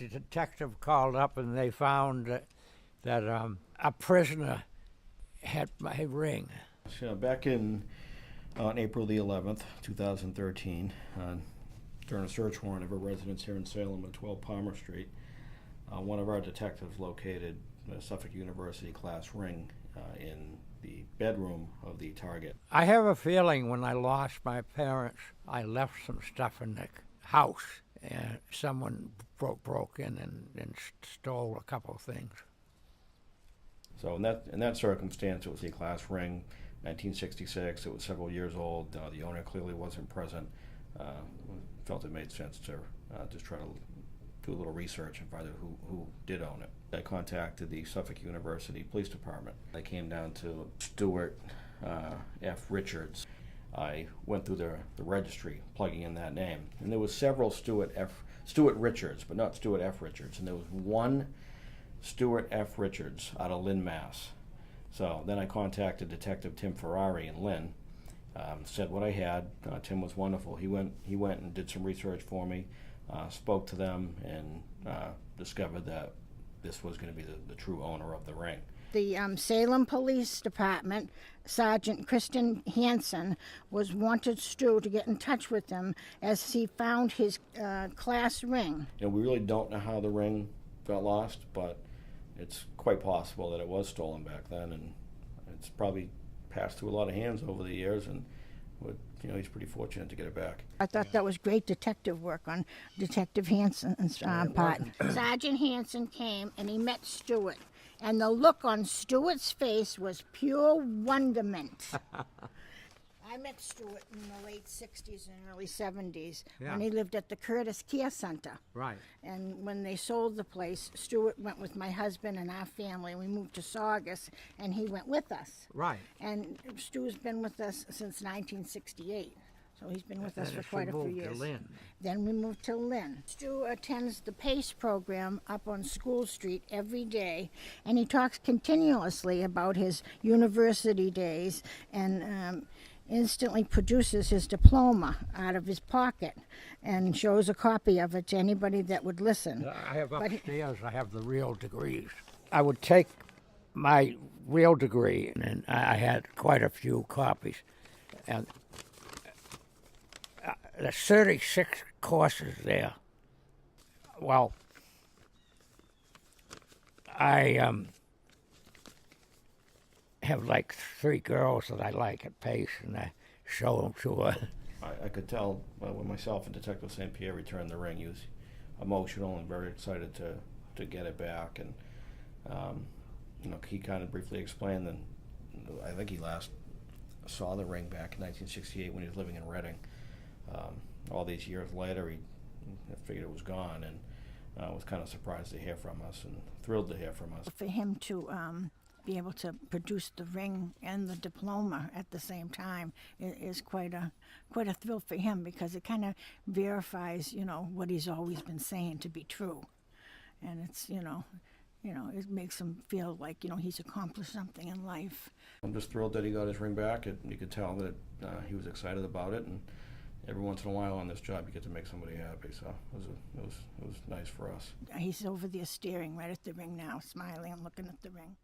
detective called up and they found that a prisoner had my ring. So back on April the 11th, 2013, during a search warrant of a residence here in Salem at 12 Palmer Street, one of our detectives located a Suffolk University class ring in the bedroom of the target. I have a feeling when I lost my parents, I left some stuff in the house, and someone broke in and stole a couple of things. So in that circumstance, it was a class ring, 1966. It was several years old. The owner clearly wasn't present. Felt it made sense to just try to do a little research and find out who did own it. I contacted the Suffolk University Police Department. I came down to Stuart F. Richards. I went through the registry, plugging in that name, and there was several Stuart Richards, but not Stuart F. Richards, and there was one Stuart F. Richards out of Lynn, Mass. So then I contacted Detective Tim Ferrari in Lynn, said what I had. Tim was wonderful. He went and did some research for me, spoke to them, and discovered that this was going to be the true owner of the ring. The Salem Police Department, Sergeant Kristian Hanson, wanted Stu to get in touch with him as he found his class ring. We really don't know how the ring got lost, but it's quite possible that it was stolen back then, and it's probably passed through a lot of hands over the years, and he's pretty fortunate to get it back. I thought that was great detective work on Detective Hanson's part. Sergeant Hanson came and he met Stuart, and the look on Stuart's face was pure wonderment. I met Stuart in the late 60s and early 70s when he lived at the Curtis Care Center. Right. And when they sold the place, Stuart went with my husband and our family. We moved to Saugus, and he went with us. Right. And Stu's been with us since 1968. So he's been with us for quite a few years. To Lynn. Then we moved to Lynn. Stu attends the PACE program up on School Street every day, and he talks continuously about his university days and instantly produces his diploma out of his pocket and shows a copy of it to anybody that would listen. I have upstairs, I have the real degrees. I would take my real degree, and I had quite a few copies. And there's 36 courses there. Well, I have like 3 girls that I like at PACE, and I show them to her. I could tell when myself and Detective St. Pierre returned the ring, he was emotional and very excited to get it back. And he kind of briefly explained that I think he last saw the ring back in 1968 when he was living in Reading. All these years later, he figured it was gone, and was kind of surprised to hear from us and thrilled to hear from us. For him to be able to produce the ring and the diploma at the same time is quite a thrill for him, because it kind of verifies, what he's always been saying to be true, and it's it makes him feel like he's accomplished something in life. I'm just thrilled that he got his ring back. You could tell that he was excited about it, and every once in a while on this job you get to make somebody happy, so it was nice for us. He's over there staring right at the ring now, smiling and looking at the ring.